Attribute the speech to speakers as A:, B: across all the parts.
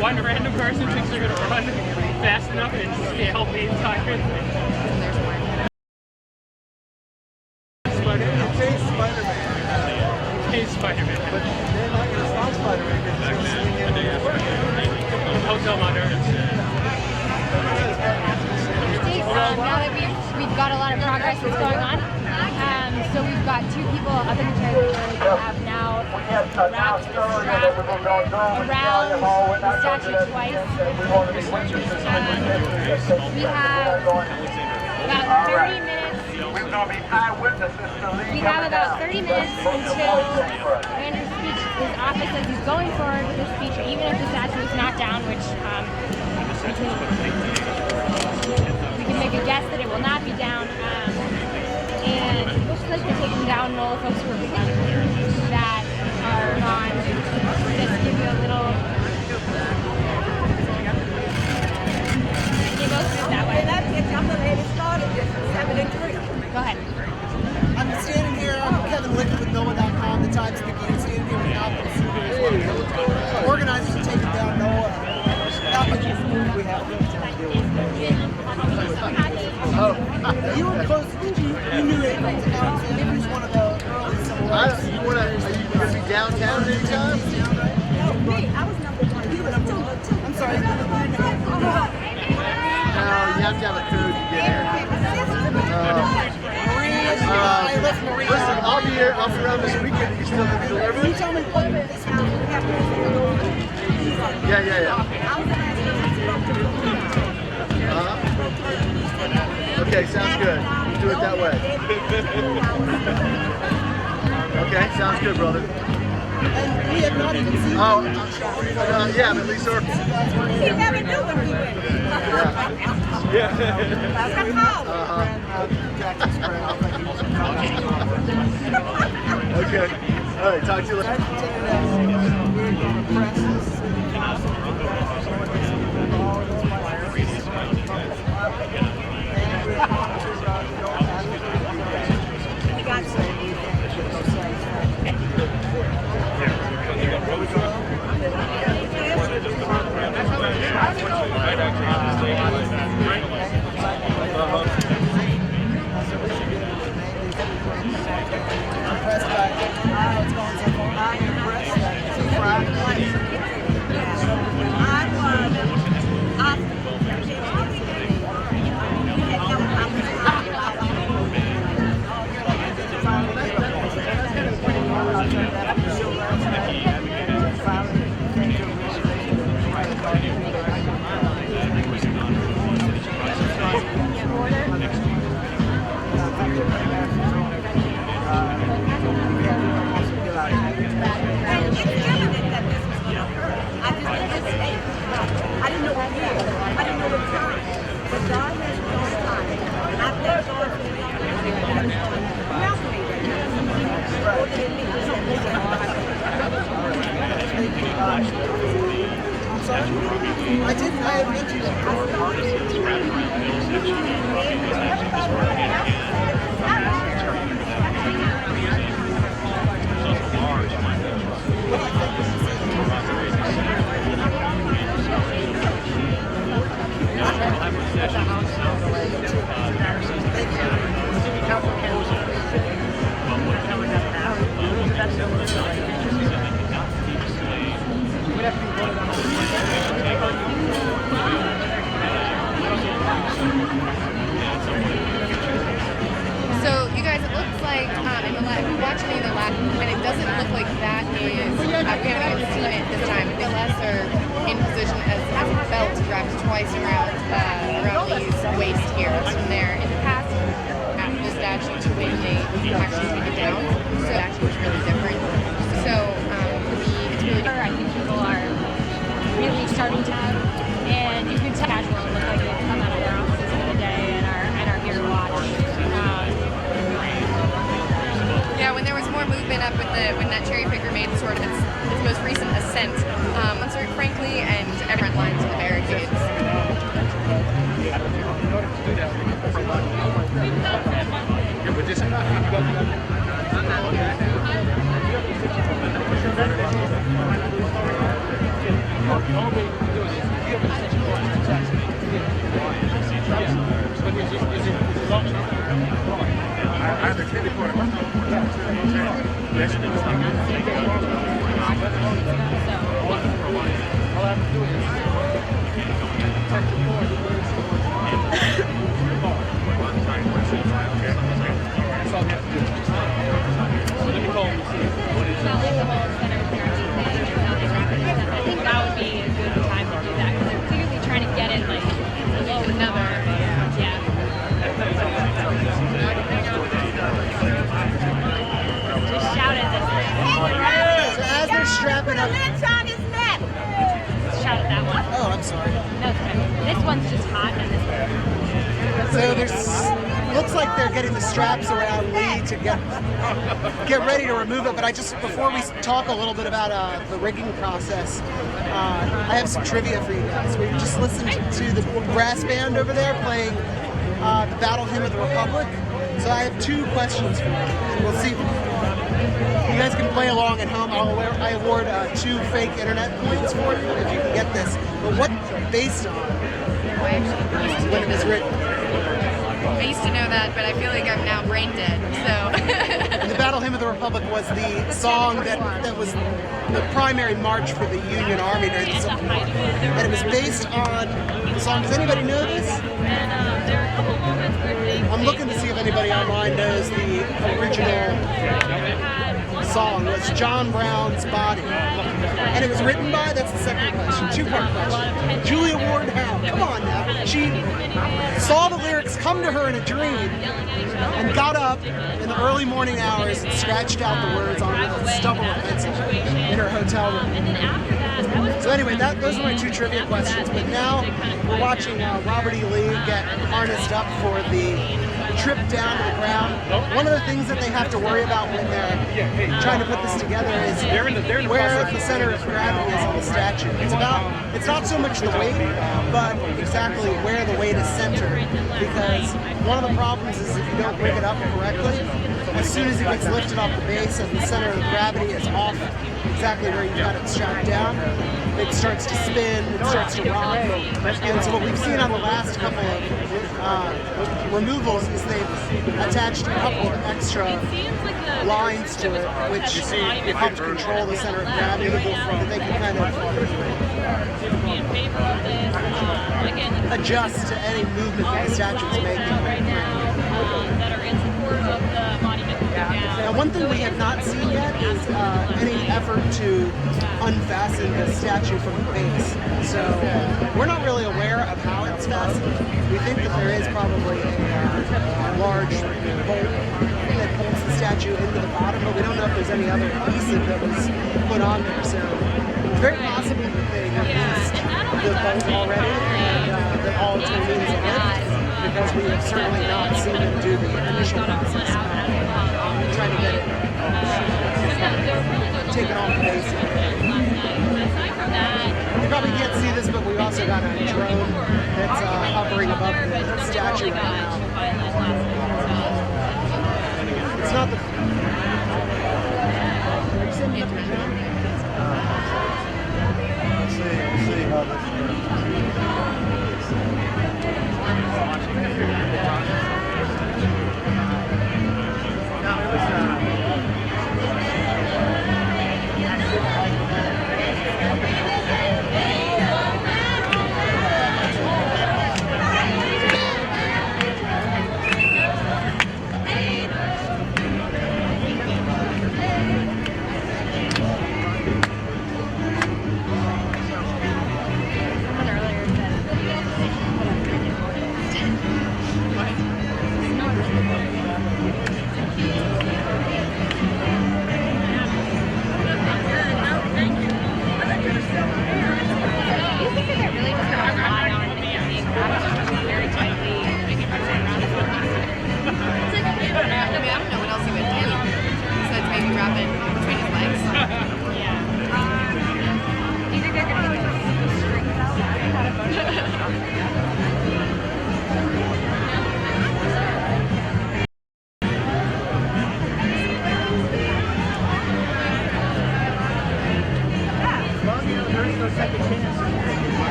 A: One random person thinks they're going to run fast enough and scale the entire thing. Spider-Man. Hey, Spider-Man.
B: But they're not going to stop Spider-Man because he's swinging
A: Hotel Monitor.
C: Now that we've got a lot of progress that's going on, so we've got 2 people up in the cherry pickery that have now wrapped the strap around the statue twice. We have about 30 minutes. We have about 30 minutes until Andrew's speech, his office says he's going forward with his speech, even if the statue is not down, which we can make a guess that it will not be down. And it looks like they're taking down NOLA folks who are that are on. Just give you a little. You both move that way. Go ahead.
D: I'm standing here, I'm Kevin Lick with NOLA.com, the times-picayune, standing here with Malcolm Sugar. Organizers are taking down NOLA. We have
B: Oh.
D: you were close, you knew it. He was one of the early civil rights.
B: You going to be downtown anytime?
D: No, me, I was number 1. You were number 2. I'm sorry.
B: No, you have to have a code to get here. Listen, I'll be here. I'll be around this weekend. You still have to deliver?
D: Can you tell me what this house we have to do?
B: Yeah. Okay, sounds good. Do it that way. Okay, sounds good, brother.
D: And we have not even seen
B: yeah, but Lee Circle.
D: He never knew when we went.
B: Yeah. Okay. All right, talk to you later.
D: I didn't. I had mentioned
E: So you guys, it looks like in the lab, if you watch any of the lab, and it doesn't look like that is, we haven't even seen it this time. BLS are in position as a belt wrapped twice around Lee's waist here. From there, in the past, after the statue to when they actually take it down, so it actually was really different. So it's really different.
C: I think people are really starting to have, and you can tell casual look like they've come out of their offices for the day and are here to watch.
E: Yeah, when there was more movement up when that cherry picker made sort of its most recent ascent, frankly, and everyone lines of the barricades.
C: I think that would be a good time to do that because they're clearly trying to get it like another. Yeah. Just shout at this thing.
D: So as they're strapping up.
C: Shout at that one.
D: Oh, I'm sorry.
C: No, it's okay. This one's just hot and this one.
D: So there's looks like they're getting the straps around Lee to get ready to remove it. But before we talk a little bit about the rigging process, I have some trivia for you guys. We just listened to the brass band over there playing the Battle Hymn of the Republic. So I have 2 questions for you. And we'll see. You guys can play along at home. I award 2 fake internet points for you if you can get this. But what based on when it was written?
E: I used to know that, but I feel like I'm now brain dead. So
D: The Battle Hymn of the Republic was the song that was the primary march for the Union Army during the Civil War. And it was based on the song. Does anybody know this? I'm looking to see if anybody online knows the original song. It was John Brown's Body. And it was written by, that's the second question, 2-part question. Julia Ward Howe, come on now. She saw the lyrics come to her in a dream and got up in the early morning hours and scratched out the words on a stubble of pencil in her hotel room. So anyway, those are my 2 trivia questions. But now we're watching Robert E. Lee get harnessed up for the trip down to the ground. One of the things that they have to worry about when they're trying to put this together is where the center of gravity is on the statue. It's not so much the weight, but exactly where the weight is centered. Because one of the problems is if you don't rig it up correctly, as soon as it gets lifted off the base and the center of gravity is off exactly where you've got it strapped down, it starts to spin, it starts to rock. And so what we've seen on the last couple of removals is they've attached a couple of extra lines to it, which help control the center of gravity, that they can kind of adjust to any movement that the statue is making. Now, one thing we have not seen yet is any effort to unfasten the statue from the base. So we're not really aware of how it's fastened. We think that there is probably a large bolt that holds the statue into the bottom, but we don't know if there's any other adhesive that was put on there. So it's very possible that they released the bolt already and that all it's going to need is a lift, because we have certainly not seen them do the initial process of trying to get it taken off the base. You probably can't see this, but we also got a drone that's hovering above the statue right now. It's not the... Are you sending up the drone? Let's see how this goes.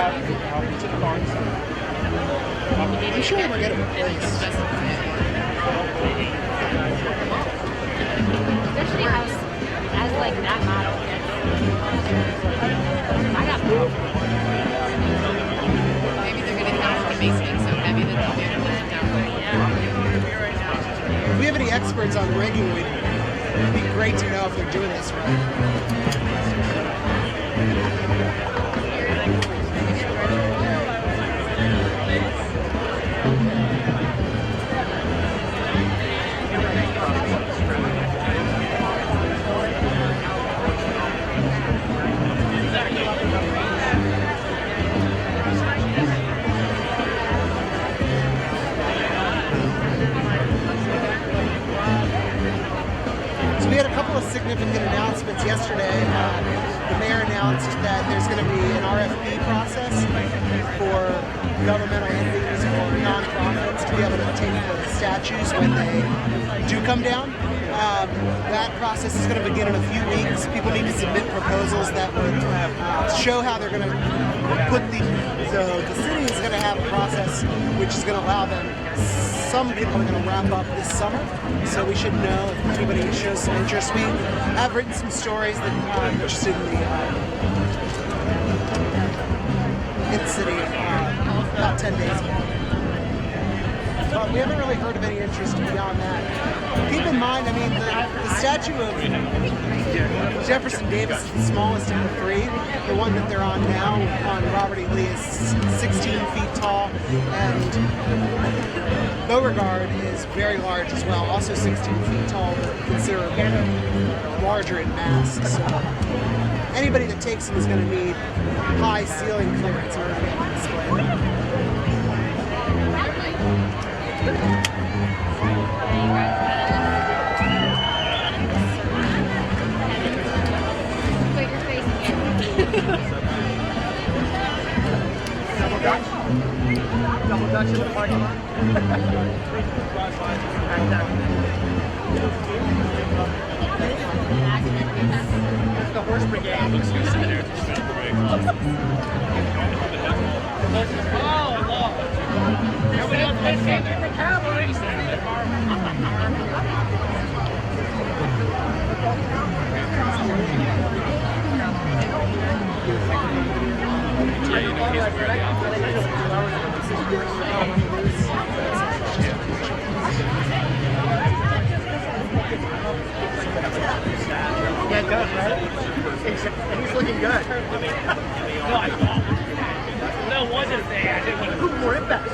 D: I'm sure we're getting replaced.
C: Especially as like that model gets. I got
E: Maybe they're going to have the base being so heavy that they'll be able to lift it down.
D: If we have any experts on rigging, it'd be great to know if they're doing this right. We had a couple of significant announcements yesterday. The mayor announced that there's going to be an RFP process for governmental entities or nonprofits to be able to take the statues when they do come down. That process is going to begin in a few weeks. People need to submit proposals that would show how they're going to put so the city is going to have a process which is going to allow them. Some people are going to wrap up this summer, so we should know if anybody shows some interest. We have written some stories that are interested in the city about 10 days ago. But we haven't really heard of any interest beyond that. Keep in mind, I mean, the statue of Jefferson Davis is the smallest of the three. The one that they're on now, on Robert E. Lee, is 16 feet tall, and Beauregard is very large as well, also 16 feet tall, but considerably larger in mass. So anybody that takes them is going to need high ceiling clearance in order to get on display.
C: Put your face in here.
B: Double Dutch in the parking lot. It's the horse brigade. Oh, Lord. Nobody else can say they're the cavalry. Yeah, it does, right? He's looking good.
A: No, I don't. No, wasn't there. I didn't want to.
B: Who wore it best?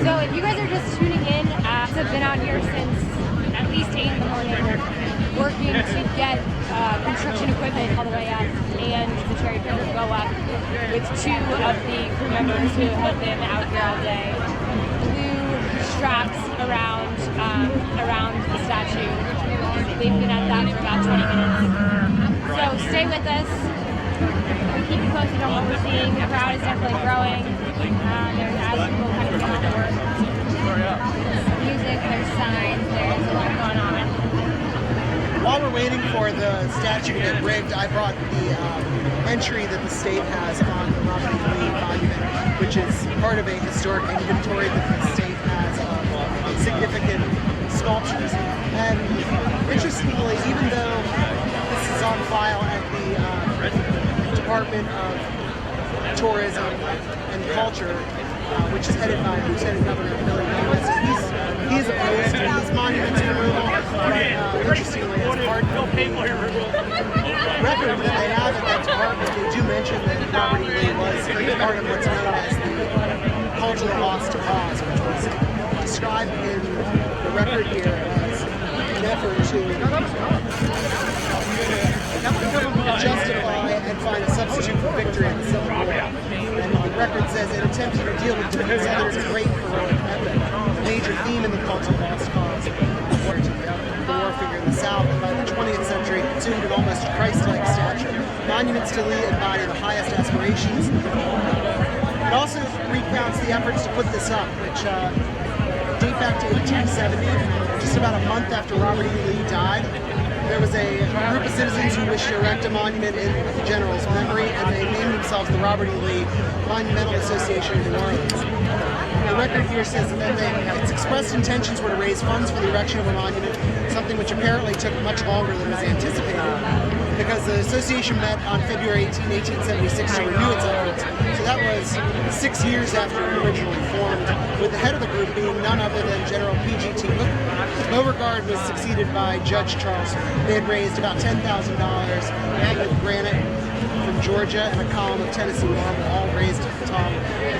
C: So if you guys are just tuning in, I've been out here since at least 8 in the morning working to get construction equipment all the way up and the cherry pickers go up with 2 of the crew members who have been out here all day. Blue straps around the statue. They've been at that for about 20 minutes. So stay with us. Keep you posted on what we're seeing. The crowd is definitely growing. There's as people kind of come out to work. There's music, there's signs, there's a lot going on.
D: While we're waiting for the statue to get rigged, I brought the entry that the state has on the Robert E. Lee monument, which is part of a historic inventory that the state has of significant sculptures. And interestingly, even though this is on file at the Department of Tourism and Culture, which is headed by Lieutenant Governor Billy Davis, he's opposed to these monuments removal. Interestingly, as part of the record that they have at that department, they do mention that Robert E. Lee was part of what's known as the cultural lost cause, which was described in the record here as an effort to justify and find a substitute for victory in the Civil War. And the record says it attempted to deal with defeats others great heroic epic, a major theme in the cultural lost cause. The war figure in the South, and by the 20th century, consumed an almost Christ-like stature. Monuments to Lee embody the highest aspirations. It also recounts the efforts to put this up, which date back to 1870, just about a month after Robert E. Lee died, there was a group of citizens who wished to erect a monument in the general's memory, and they named themselves the Robert E. Lee Monumental Association of New Orleans. The record here says that its expressed intentions were to raise funds for the erection of a monument, something which apparently took much longer than was anticipated, because the association met on February 18, 1876 to renew its efforts. So that was 6 years after it originally formed, with the head of the group being none other than General P.G.T. Beauregard was succeeded by Judge Charles. They had raised about $10,000 with granite from Georgia and a column of Tennessee marble, all raised at the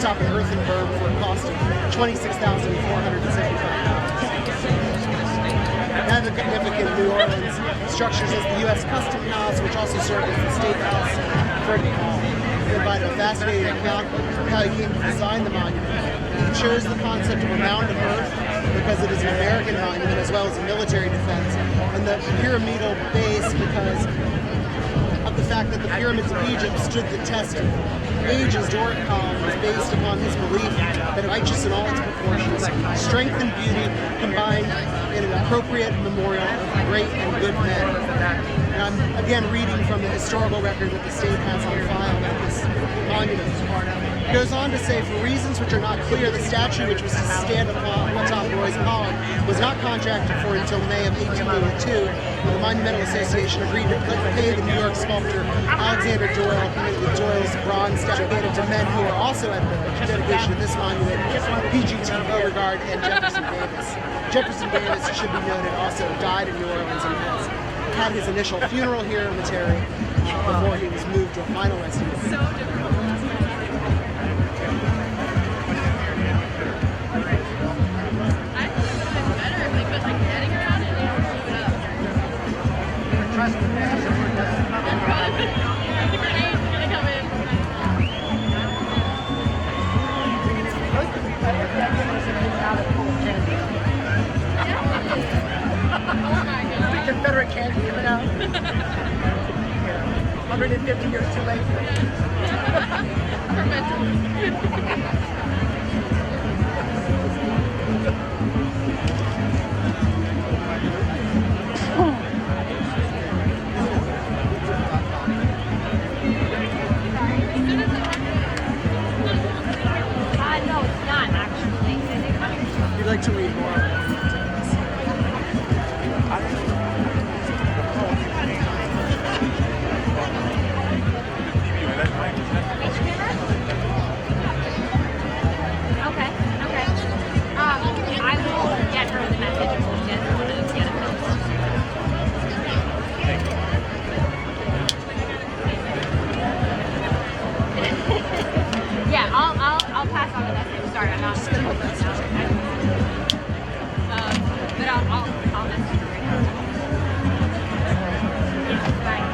D: top of earthen berm for a cost of $26,475. Now the significant New Orleans structures as the U.S. Custom House, which also served as the State House. Freddie Hall provided a fascinating account of how he came to design the monument. He chose the concept of a mound of earth because it is an American monument as well as a military defense, and the pyramidal base because of the fact that the pyramids of Egypt stood the test of ages. Doric column was based upon his belief that righteous in all its proportions, strength and beauty combined in an appropriate memorial of great and good men. And I'm again reading from the historical record that the state has on file at this monument. It goes on to say, for reasons which are not clear, the statue which was to stand atop Roy's Column was not contracted for until May of 1882, when the Monumental Association agreed to pay the New York sculptor Alexander Doyle, with Doyle's bronze statue dedicated to men who are also at the dedication of this monument, P.G.T. Beauregard and Jefferson Davis. Jefferson Davis, it should be noted, also died in New Orleans and has had his initial funeral here in Metairie before he was moved to a final resting place.
E: So different.
F: Confederate candy coming out. 150 years too late.
C: No, it's not actually.
D: You'd like to read more?
C: Okay. I will get her the message and we'll get it fixed. Yeah, I'll pass on the message. Sorry, I'm not just gonna hold this now. But I'll message her right now. Bye.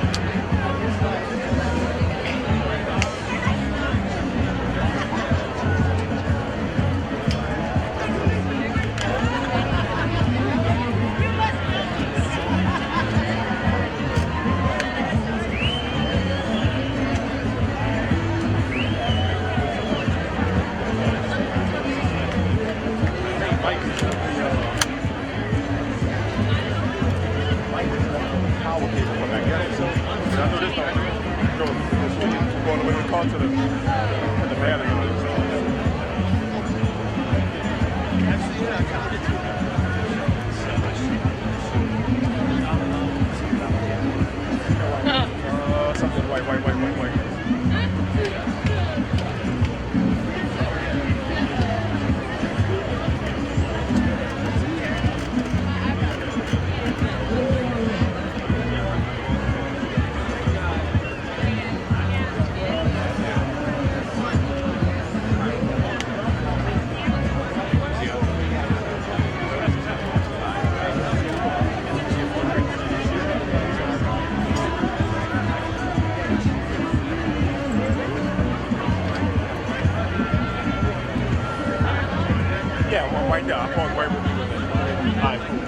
B: Right there. I'm going right with you with it. All right, cool.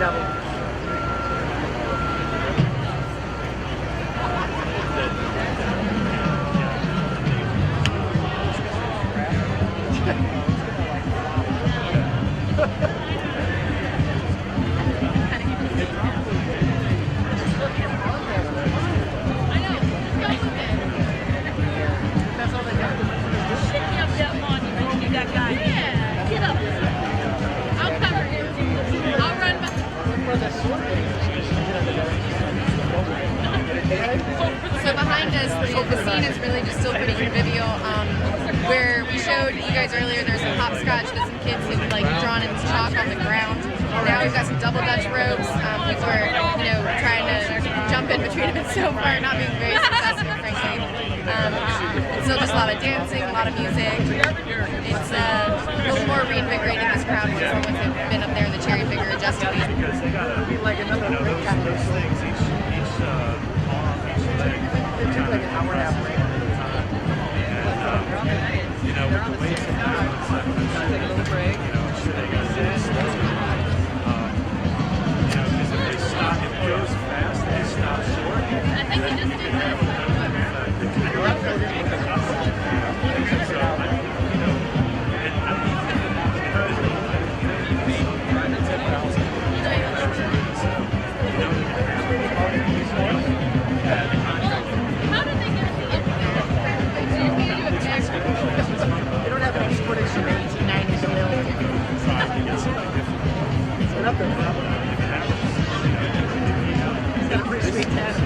F: devil.
E: So behind us, the scene is really just still pretty convivial. Where we showed you guys earlier, there's some hopscotch that some kids had like drawn in chalk on the ground. Now we've got some double Dutch ropes. People are, trying to jump in between them, and so far not being very successful, frankly. It's still just a lot of dancing, a lot of music. It's a little more reinvigorating this crowd was than once they've been up there in the cherry picker adjusting.
F: Like another break kind of it took like an hour and a half break. With the weights and take a little break.
G: Because if they stop, if it goes fast, they stop short.
C: I think he just did that.
F: They don't have any footage from the 1890s film. It's nothing. He's got a pretty sweet tattoo.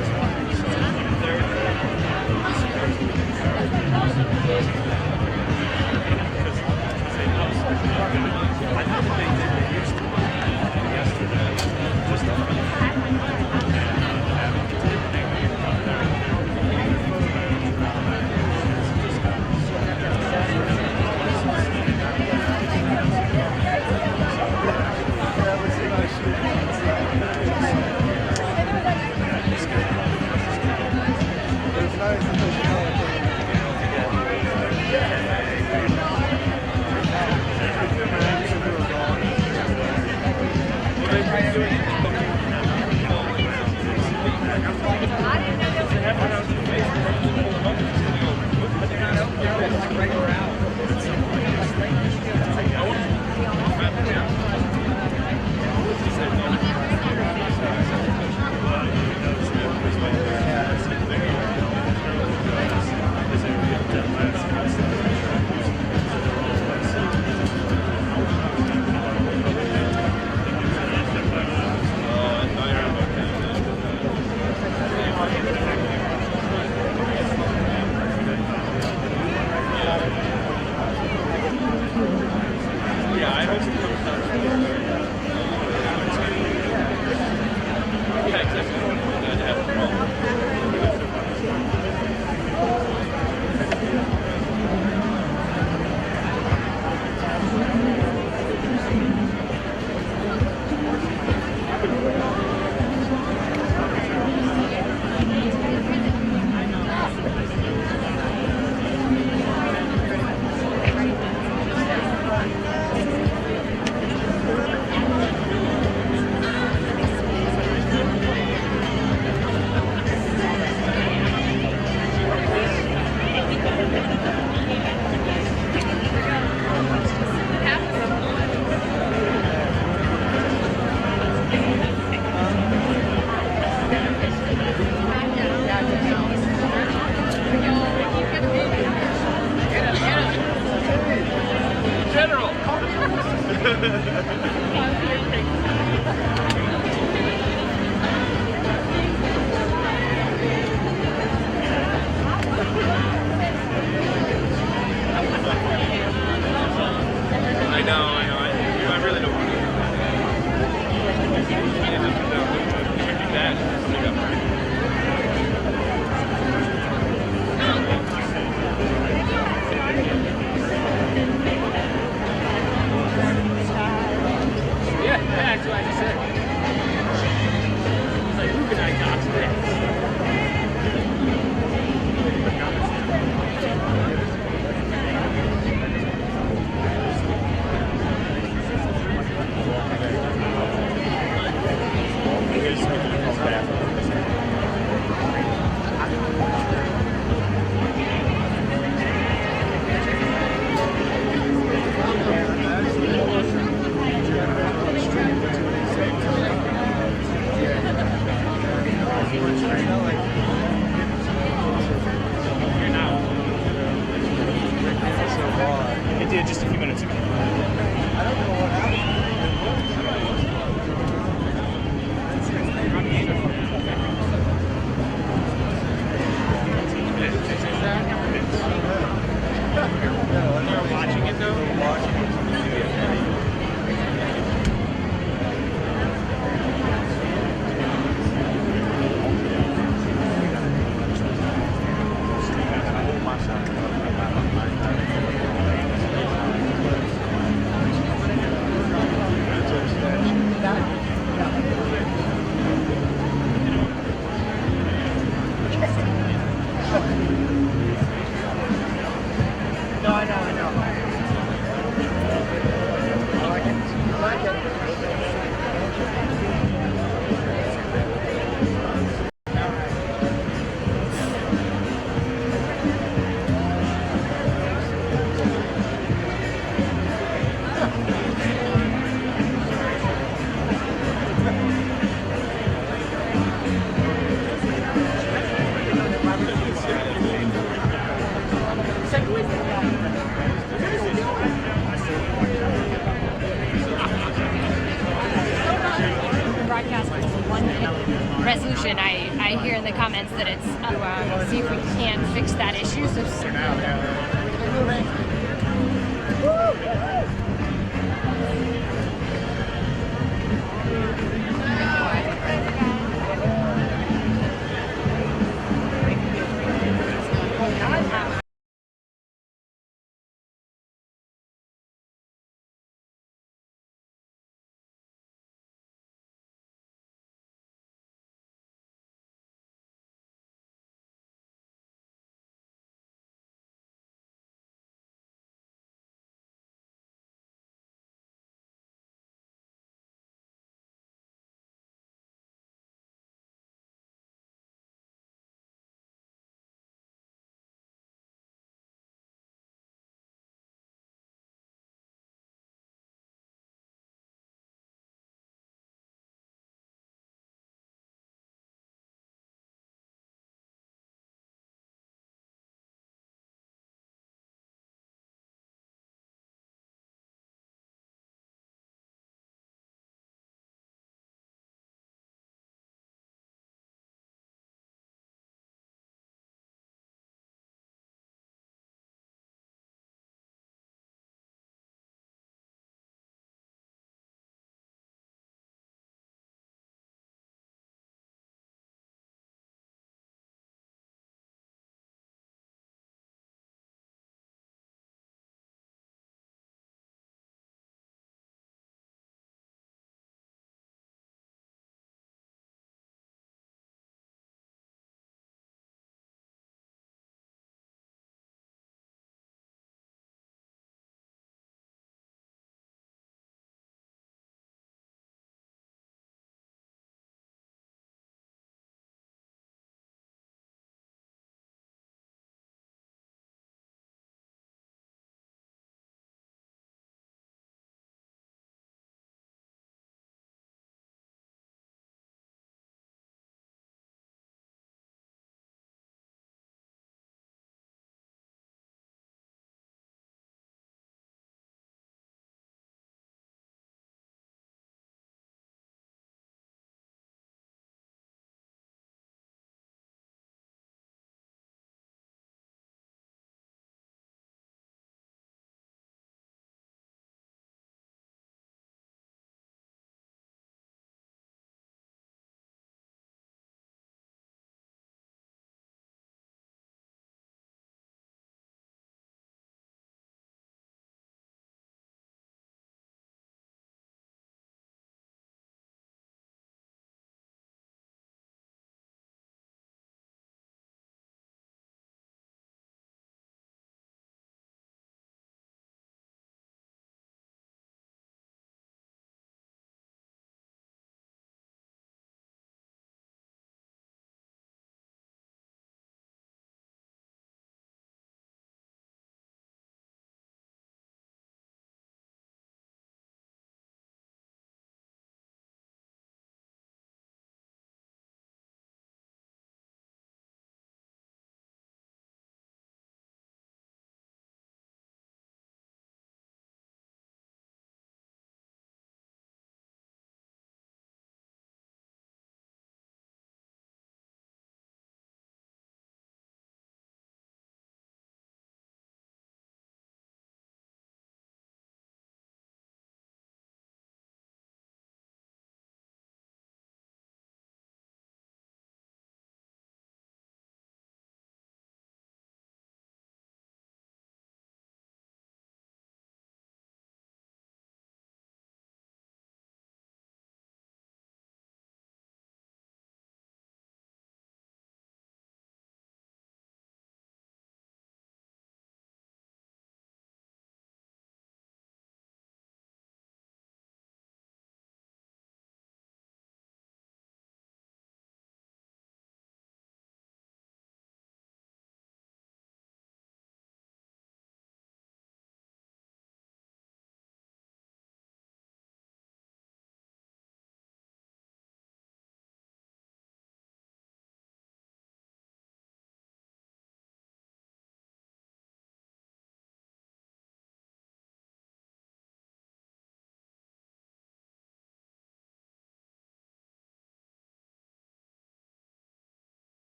A: You're not. It did just a few minutes ago. You're watching it though?
F: No, I know. I like it. I like it.
C: Broadcast is a 1 minute resolution. I hear in the comments that it's see if we can fix that issue. So